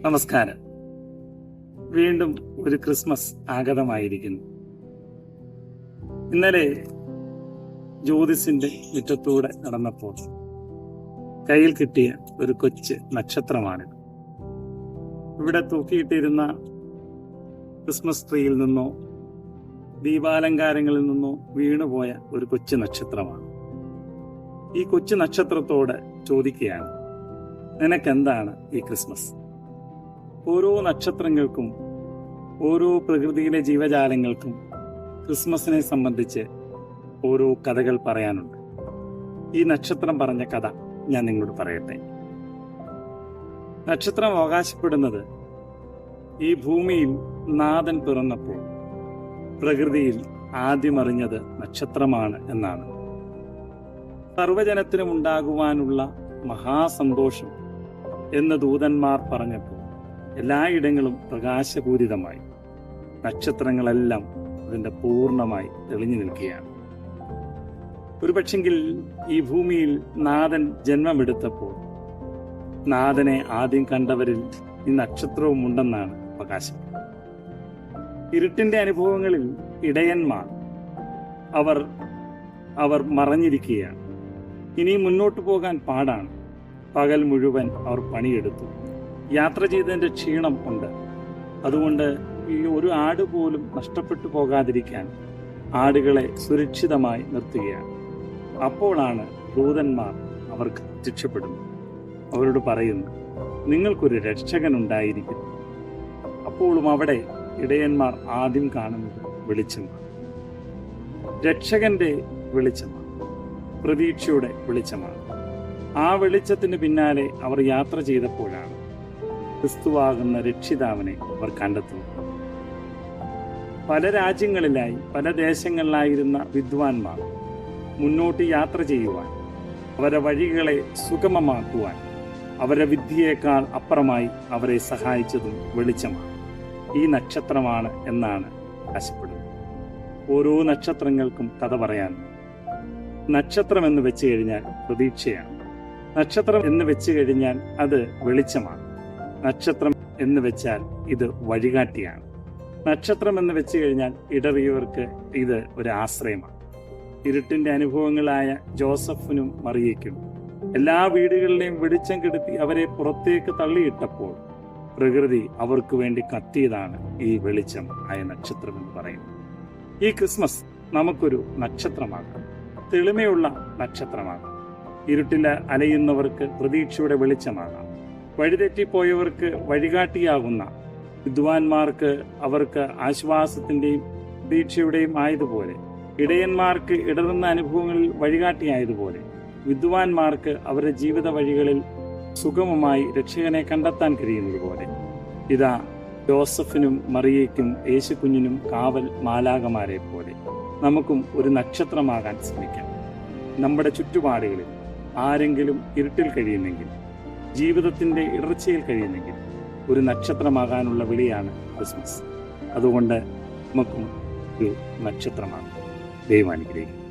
നമസ്കാരം. വീണ്ടും ഒരു ക്രിസ്മസ് ആഗതമായിരിക്കുന്നു. ഇന്നലെ ജ്യോതിസിന്റെ മുറ്റത്തൂടെ നടന്നപ്പോൾ കയ്യിൽ കിട്ടിയ ഒരു കൊച്ചു നക്ഷത്രമാണിത്. ഇവിടെ തൂക്കിയിട്ടിരുന്ന ക്രിസ്മസ് ട്രീയിൽ നിന്നോ ദീപാലങ്കാരങ്ങളിൽ നിന്നോ വീണുപോയ ഒരു കൊച്ചു നക്ഷത്രമാണ്. ഈ കൊച്ചു നക്ഷത്രത്തോട് ചോദിക്കുകയാണ്, നിനക്കെന്താണ് ഈ ക്രിസ്മസ്? ഓരോ നക്ഷത്രങ്ങൾക്കും ഓരോ പ്രകൃതിയിലെ ജീവജാലങ്ങൾക്കും ക്രിസ്മസിനെ സംബന്ധിച്ച് ഓരോ കഥകൾ പറയാനുണ്ട്. ഈ നക്ഷത്രം പറഞ്ഞ കഥ ഞാൻ നിങ്ങളോട് പറയട്ടെ. നക്ഷത്രം അവകാശപ്പെടുന്നത് ഈ ഭൂമിയിൽ നാഥൻ പിറന്നപ്പോൾ പ്രകൃതിയിൽ ആദ്യം അറിഞ്ഞത് നക്ഷത്രമാണ് എന്നാണ്. സർവജനത്തിനും ഉണ്ടാകുവാനുള്ള മഹാസന്തോഷം എന്ന് ദൂതന്മാർ പറഞ്ഞപ്പോൾ എല്ലായിടങ്ങളും പ്രകാശപൂരിതമായി. നക്ഷത്രങ്ങളെല്ലാം അതിൻ്റെ പൂർണ്ണമായി തെളിഞ്ഞു നിൽക്കുകയാണ്. ഒരുപക്ഷെങ്കിൽ ഈ ഭൂമിയിൽ നാഥൻ ജന്മമെടുത്തപ്പോൾ നാഥനെ ആദ്യം കണ്ടവരിൽ ഈ നക്ഷത്രവും ഉണ്ടെന്നാണ് അവകാശം. ഇരുട്ടിന്റെ അനുഭവങ്ങളിൽ ഇടയന്മാർ അവർ മറഞ്ഞിരിക്കുകയാണ്. ഇനി മുന്നോട്ട് പോകാൻ പാടാണ്. പകൽ മുഴുവൻ അവർ പണിയെടുത്തു. യാത്ര ചെയ്തതിൻ്റെ ക്ഷീണം ഉണ്ട്. അതുകൊണ്ട് ഈ ഒരു ആട് പോലും നഷ്ടപ്പെട്ടു പോകാതിരിക്കാൻ ആടുകളെ സുരക്ഷിതമായി നിർത്തുകയാണ്. അപ്പോഴാണ് ദൂതന്മാർ അവർക്ക് രക്ഷപ്പെടുന്നത്. അവരോട് പറയുന്നു, നിങ്ങൾക്കൊരു രക്ഷകൻ ഉണ്ടായിരിക്കുന്നു. അപ്പോഴും അവിടെ ഇടയന്മാർ ആദ്യം കാണുന്നത് വെളിച്ചമാണ്. രക്ഷകന്റെ വെളിച്ചമാണ്, പ്രതീക്ഷയുടെ വെളിച്ചമാണ്. ആ വെളിച്ചത്തിന് പിന്നാലെ അവർ യാത്ര ചെയ്തപ്പോഴാണ് ക്രിസ്തുവാകുന്ന രക്ഷിതാവിനെ അവർ കണ്ടെത്തുന്നു. പല രാജ്യങ്ങളിലായി പല ദേശങ്ങളിലായിരുന്ന വിദ്വാൻമാർ മുന്നോട്ട് യാത്ര ചെയ്യുവാൻ, അവരുടെ വഴികളെ സുഗമമാക്കുവാൻ അവരുടെ വിദ്യയേക്കാൾ അപ്പുറമായി അവരെ സഹായിച്ചതും വെളിച്ചമാണ്. ഈ നക്ഷത്രമാണ് എന്നാണ് ആശപ്പെടുന്നത്. ഓരോ നക്ഷത്രങ്ങൾക്കും കഥ പറയാനുണ്ട്. നക്ഷത്രം എന്ന് വെച്ച് കഴിഞ്ഞാൽ പ്രതീക്ഷയാണ്. നക്ഷത്രം എന്ന് വെച്ച് കഴിഞ്ഞാൽ അത് വെളിച്ചമാണ്. നക്ഷത്രം എന്ന് വെച്ചാൽ ഇത് വഴികാട്ടിയാണ്. നക്ഷത്രം എന്ന് വെച്ച് കഴിഞ്ഞാൽ ഇടറിയവർക്ക് ഇത് ഒരു ആശ്രയമാണ്. ഇരുട്ടിന്റെ അനുഭവങ്ങളായ ജോസഫിനും മറിയയ്ക്കും എല്ലാ വീടുകളിലെയും വെളിച്ചം കെടുത്തി അവരെ പുറത്തേക്ക് തള്ളിയിട്ടപ്പോൾ പ്രകൃതി അവർക്ക് വേണ്ടി കത്തിയതാണ് ഈ വെളിച്ചം ആയ നക്ഷത്രം എന്ന് പറയുന്നത്. ഈ ക്രിസ്മസ് നമുക്കൊരു നക്ഷത്രമാകാം, തെളിമയുള്ള നക്ഷത്രമാകാം. ഇരുട്ടിൽ അലയുന്നവർക്ക് പ്രതീക്ഷയുടെ വെളിച്ചമാകാം. വഴിതെറ്റിപ്പോയവർക്ക് വഴികാട്ടിയാകുന്ന വിദ്വാൻമാർക്ക് അവർക്ക് ആശ്വാസത്തിന്റെയും പ്രതീക്ഷയുടെയും ആയതുപോലെ, ഇടയന്മാർക്ക് ഇടറുന്ന അനുഭവങ്ങളിൽ വഴികാട്ടിയായതുപോലെ, വിദ്വാൻമാർക്ക് അവരുടെ ജീവിത വഴികളിൽ സുഗമമായി രക്ഷകനെ കണ്ടെത്താൻ കഴിയുന്നത് പോലെ ഇതാ ജോസഫിനും മറിയയ്ക്കും യേശുകുഞ്ഞിനും കാവൽ മാലാകമാരെ പോലെ നമുക്കും ഒരു നക്ഷത്രമാകാൻ ശ്രമിക്കാം. നമ്മുടെ ചുറ്റുപാടുകളിൽ ആരെങ്കിലും ഇരുട്ടിൽ കഴിയുന്നെങ്കിൽ, ജീവിതത്തിന്റെ ഇടർച്ചയിൽ കഴിയുന്നെങ്കിൽ, ഒരു നക്ഷത്രമാകാനുള്ള വിളിയാണ് ക്രിസ്മസ്. അതുകൊണ്ട് നമുക്കും ഒരു നക്ഷത്രമാണ്. ദൈവം അനുഗ്രഹിക്കും.